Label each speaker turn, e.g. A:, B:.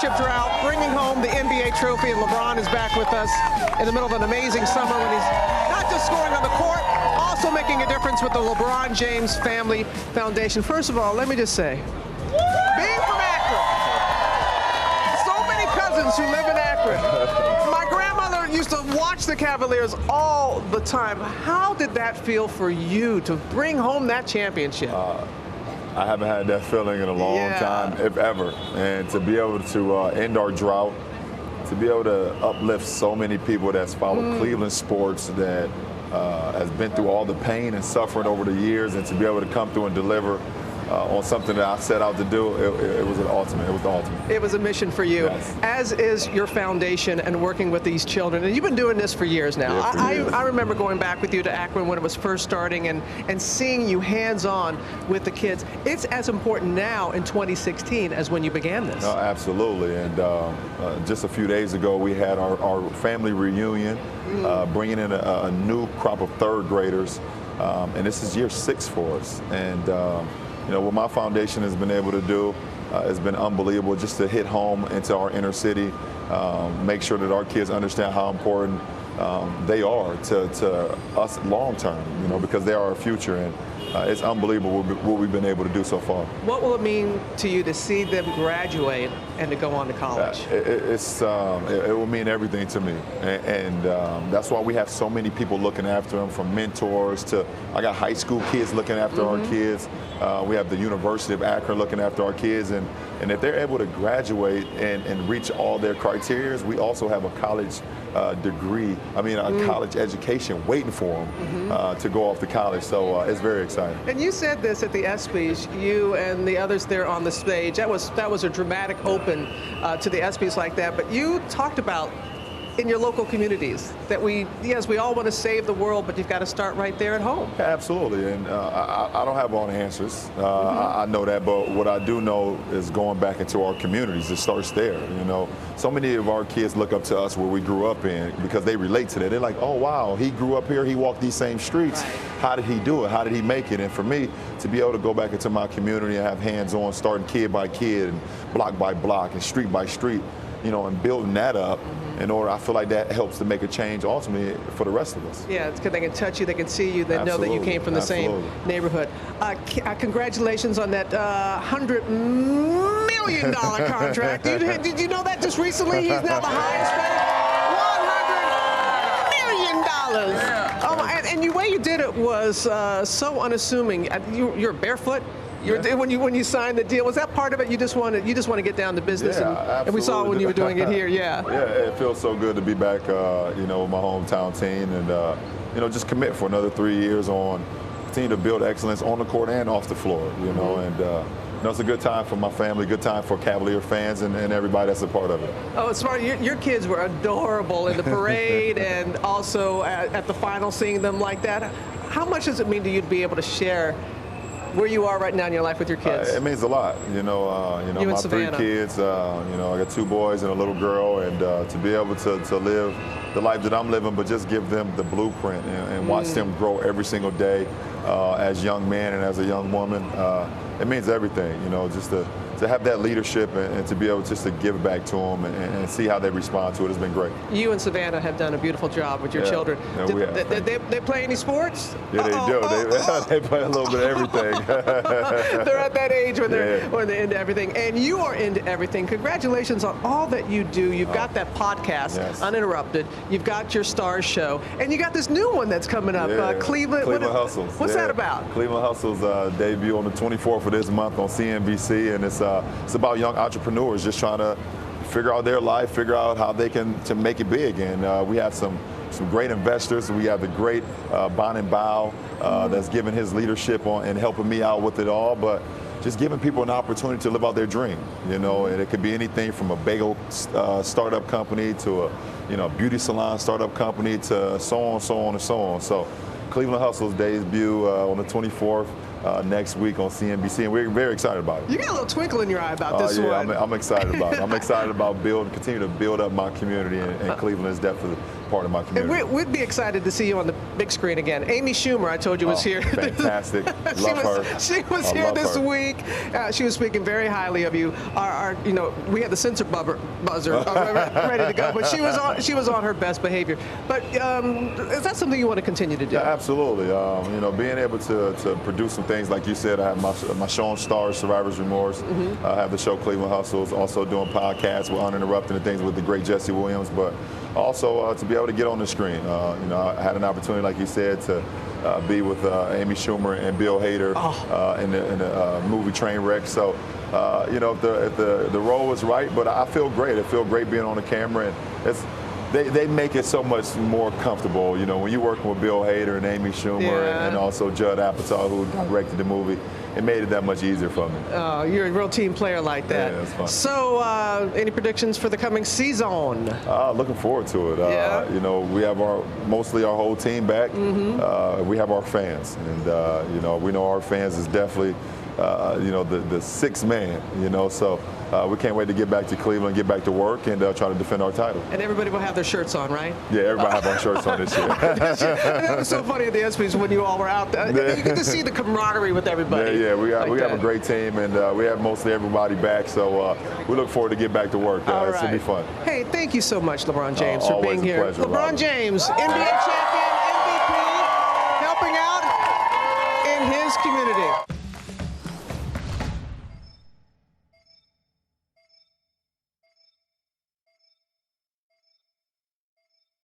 A: championship drought, bringing home the NBA trophy, and LeBron is back with us in the middle of an amazing summer when he's not just scoring on the court, also making a difference with the LeBron James Family Foundation. First of all, let me just say, being from Akron, so many cousins who live in Akron. My grandmother used to watch the Cavaliers all the time. How did that feel for you to bring home that championship?
B: I haven't had that feeling in a long time, if ever. And to be able to end our drought, to be able to uplift so many people that's followed Cleveland sports, that has been through all the pain and suffering over the years, and to be able to come through and deliver on something that I set out to do, it was an ultimate. It was the ultimate.
A: It was a mission for you, as is your foundation and working with these children. And you've been doing this for years now. I remember going back with you to Akron when it was first starting and seeing you hands-on with the kids. It's as important now in 2016 as when you began this.
B: No, absolutely. And just a few days ago, we had our family reunion, bringing in a new crop of third graders. And this is year 6 for us. And you know, what my foundation has been able to do has been unbelievable, just to hit home into our inner city, make sure that our kids understand how important they are to us long term, you know, because they are our future. And it's unbelievable what we've been able to do so far.
A: What will it mean to you to see them graduate and to go on to college?
B: It will mean everything to me. And that's why we have so many people looking after them, from mentors to, I got high school kids looking after our kids. We have the University of Akron looking after our kids. And if they're able to graduate and reach all their criteria, we also have a college degree, a college education waiting for them to go off to college. So it's very exciting.
A: And you said this at the ESPYs, you and the others there on the stage. That was a dramatic open to the ESPYs like that. But you talked about in your local communities that we all want to save the world, but you've got to start right there at home.
B: Yeah, absolutely. And I don't have all the answers. I know that, but what I do know is going back into our communities. It starts there. You know, so many of our kids look up to us where we grew up in because they relate to that. They're like, oh wow, he grew up here, he walked these same streets.
A: Right.
B: How did he do it? How did he make it? And for me to be able to go back into my community and have hands-on, starting kid by kid and block by block and street by street, you know, and building that up. In order, I feel like that helps to make a change ultimately for the rest of us.
A: Yeah, it's good. They can touch you, they can see you, they know that you came from the same neighborhood. Congratulations on that $100 million contract. Did you know that just recently? He's now the highest paid $100 million. Yeah. And the way you did it was so unassuming. You're barefoot. When you signed the deal, was that part of it? You just want to get down to business, and we saw when you were doing it here. Yeah.
B: Yeah, it feels so good to be back, you know, with my hometown team, and you know, just commit for another 3 years on, continue to build excellence on the court and off the floor. You know, and you know, it's a good time for my family, good time for Cavalier fans and everybody that's a part of it.
A: Oh, it's smart. Your kids were adorable in the parade and also at the final, seeing them like that. How much does it mean to you to be able to share where you are right now in your life with your kids?
B: It means a lot. You know, my 3 kids, you know, I got 2 boys and a little girl, and to be able to live the life that I'm living, but just give them the blueprint and watch them grow every single day as young men and as a young woman, it means everything, you know, just to have that leadership and to be able just to give back to them and see how they respond to it has been great.
A: You and Savannah have done a beautiful job with your children.
B: Yeah,
A: they play any sports?
B: Yeah, they do. They play a little bit of everything.
A: They're at that age when they're into everything. And you are into everything. Congratulations on all that you do. You've got that podcast, Uninterrupted. You've got your Stars show. And you got this new one that's coming up, Cleveland
B: Hustles.
A: What's that about?
B: Cleveland Hustles debut on the 24th of this month on CNBC, and it's about young entrepreneurs just trying to figure out their life, figure out how they can to make it big. And we have some great investors. We have the great Bon and Bao that's given his leadership on and helping me out with it all, but just giving people an opportunity to live out their dream, you know, and it could be anything from a bagel startup company to a beauty salon startup company to so on, so on, and so on. So Cleveland Hustles debut on the 24th. Next week on CNBC, and we're very excited about it.
A: You got a little twinkle in your eye about this one.
B: I'm excited about it. I'm excited about continue to build up my community, and Cleveland is definitely part of my community.
A: And we'd be excited to see you on the big screen again. Amy Schumer, I told you, was here.
B: Fantastic. Love her.
A: She was here this week. She was speaking very highly of you. You know, we had the censor buzzer ready to go, but she was on her best behavior. But is that something you want to continue to do?
B: Yeah, absolutely. You know, being able to produce some things like you said. I have my show on Stars, Survivor's Remorse. I have the show Cleveland Hustles. Also doing podcasts with Uninterrupted and things with the great Jesse Williams. But also to be able to get on the screen. You know, I had an opportunity, like you said, to be with Amy Schumer and Bill Hader in the movie Trainwreck. So, you know, if the role is right, but I feel great. I feel great being on the camera, and they make it so much more comfortable. You know, when you're working with Bill Hader and Amy Schumer and also Judd Apatow, who directed the movie, it made it that much easier for me.
A: Oh, you're a real team player like that.
B: Yeah, that's fun.
A: So, any predictions for the coming season?
B: Looking forward to it. You know, we have mostly our whole team back. We have our fans, and you know, we know our fans is definitely you know, the sixth man. You know, so we can't wait to get back to Cleveland, get back to work, and try to defend our title.
A: And everybody will have their shirts on, right?
B: Yeah, everybody have our shirts on this year.
A: It was so funny at the ESPYs when you all were out there. You get to see the camaraderie with everybody.
B: Yeah, we have a great team, and we have mostly everybody back. So we look forward to get back to work. It's gonna be fun.
A: Hey, thank you so much, LeBron James, for being here.
B: Pleasure,
A: LeBron
B: Robert.
A: James, NBA champion, MVP, helping out in his community.